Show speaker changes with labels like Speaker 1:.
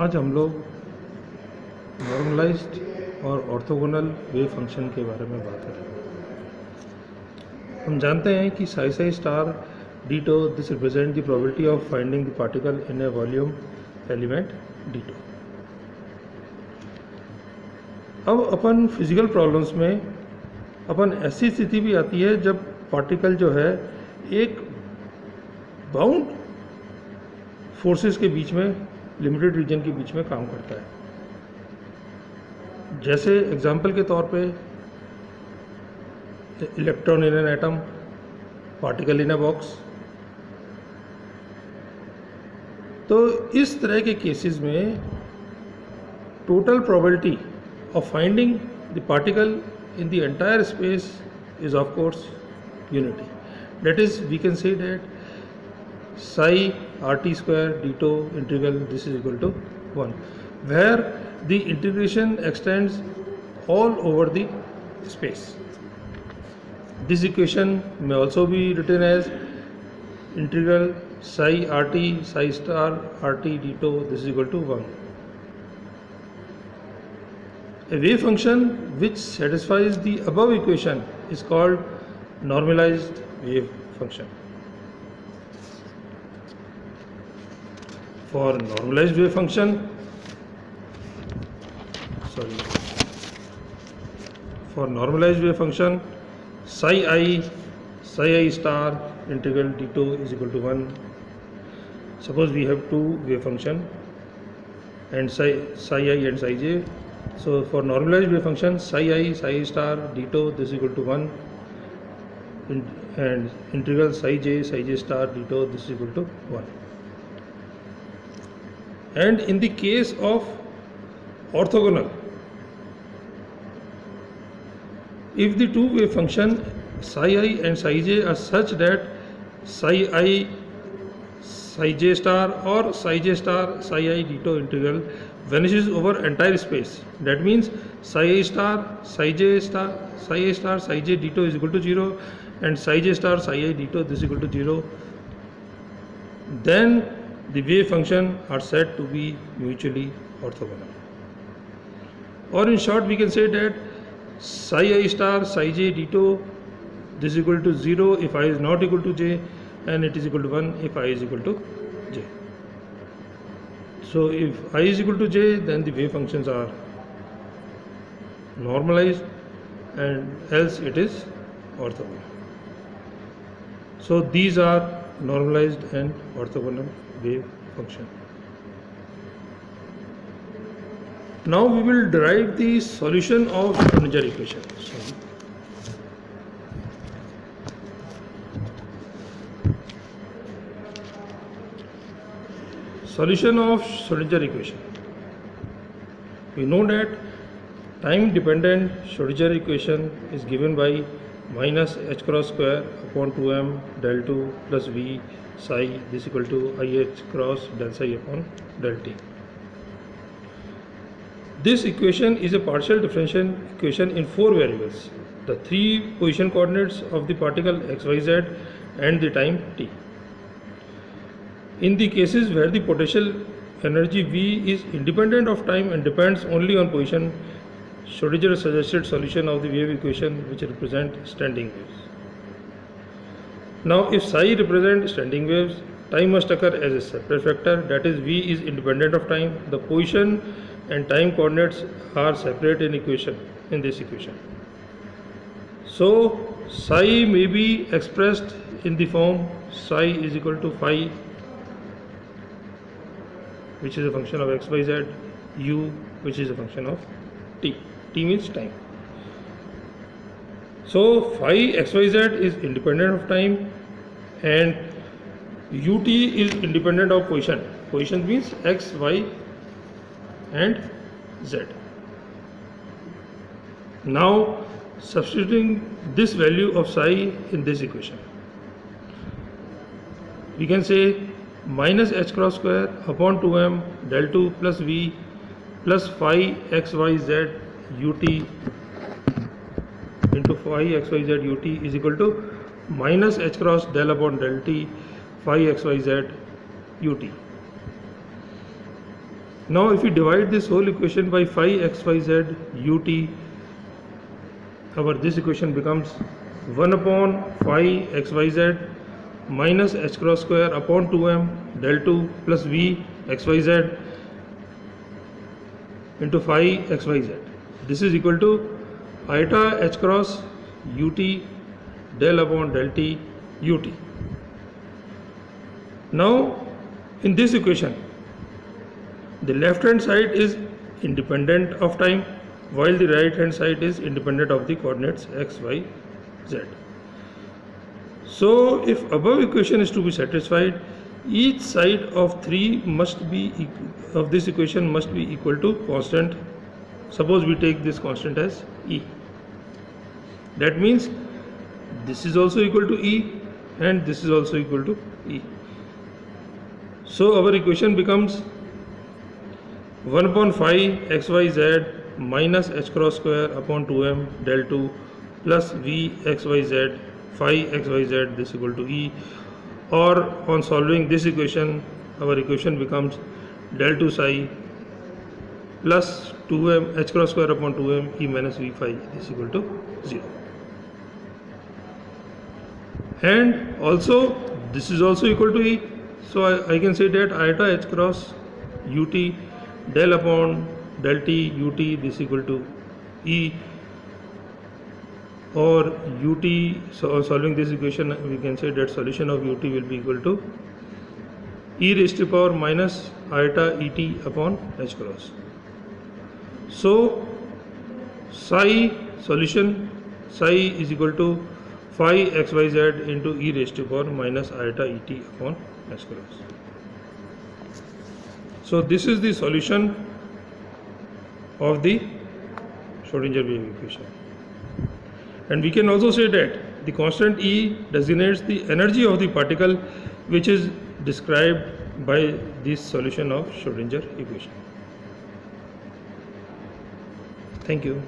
Speaker 1: आज हम लोग नॉर्मलाइज्ड और ऑर्थोगोनल वेव फंक्शन के बारे में बात करेंगे। हम जानते हैं कि Sai Sai star d2 this represent the probability of finding the particle in A volume element d2। अब अपन फिजिकल प्रॉब्लम्स में अपन ऐसी स्थिति भी आती है जब पार्टिकल जो है एक बाउंड फोर्सेस के बीच में, लिमिटेड रीजन के बीच में काम करता है। जैसे एग्जाम्पल के तौर पे electron in an atom, particle in a box. तो इस तरह के केसेस में total probability of finding the particle in the entire space is of course unity. That is, we can say that psi RT square d2 integral this is equal to 1, where the integration extends all over the space. This equation may also be written as integral psi RT psi star RT d2 this is equal to 1. A wave function which satisfies the above equation is called normalized wave function. For normalized wave function, psi I star integral d2 is equal to 1. Suppose we have two wave function and psi I and psi j. So for normalized wave function psi I star d2 this is equal to 1 and integral psi j star d2 this is equal to 1. And in the case of orthogonal, if the two wave function psi I and psi j are such that psi I psi j star or psi j star psi I d2 integral vanishes over entire space, that means psi I star psi j star psi I star psi j d2 is equal to 0 and psi j star psi I d2 this is equal to 0, then the wave function are said to be mutually orthogonal. Or in short we can say that psi I star psi j d2 this is equal to 0 if I is not equal to j and it is equal to 1 if I is equal to j. So if I is equal to j, then the wave functions are normalized and else it is orthogonal. So these are normalized and orthogonal wave function. Now we will derive the solution of Schrodinger equation. Solution of Schrodinger equation. We know that time dependent Schrodinger equation is given by minus h cross square upon 2m del 2 plus v psi this equal to ih cross del psi upon del t. This equation is a partial differential equation in four variables: the three position coordinates of the particle x, y, z and the time t. In the cases where the potential energy V is independent of time and depends only on position, Schrodinger suggested solution of the wave equation which represent standing waves. Now if psi represent standing waves, time must occur as a separate factor, that is V is independent of time. The position and time coordinates are separate in this equation. So psi may be expressed in the form psi is equal to phi, which is a function of x, y, z, u, which is a function of t. T means time. So phi x, y, z is independent of time and ut is independent of position. Position means x, y and z. Now substituting this value of psi in this equation, we can say minus h cross square upon 2m del 2 plus v plus phi x y z ut into phi x y z ut is equal to minus h cross del upon del t phi x y z ut. Now if we divide this whole equation by phi xyz ut, this equation becomes 1 upon phi xyz minus h cross square upon 2m del 2 plus v xyz into phi xyz. This is equal to iota h cross ut del upon del t ut. Now in this equation the left hand side is independent of time while the right hand side is independent of the coordinates x, y, z. So if above equation is to be satisfied, each side of this equation must be equal to constant. Suppose we take this constant as E. That means this is also equal to E and this is also equal to E. So our equation becomes 1 upon phi xyz minus h cross square upon 2m del 2 plus v xyz phi xyz, this equal to E, or on solving this equation our equation becomes del 2 psi plus 2m h cross square upon 2m E minus v phi is equal to 0. And also this is also equal to E, so I can say that iota h cross ut del upon del t ut this equal to E, or ut, so solving this equation we can say that solution of ut will be equal to e raised to power minus iota et upon h cross. So psi solution, psi is equal to phi xyz into e raised to power minus iota et upon h cross. So this is the solution of the Schrodinger wave equation. And we can also say that the constant E designates the energy of the particle which is described by this solution of Schrodinger equation. Thank you.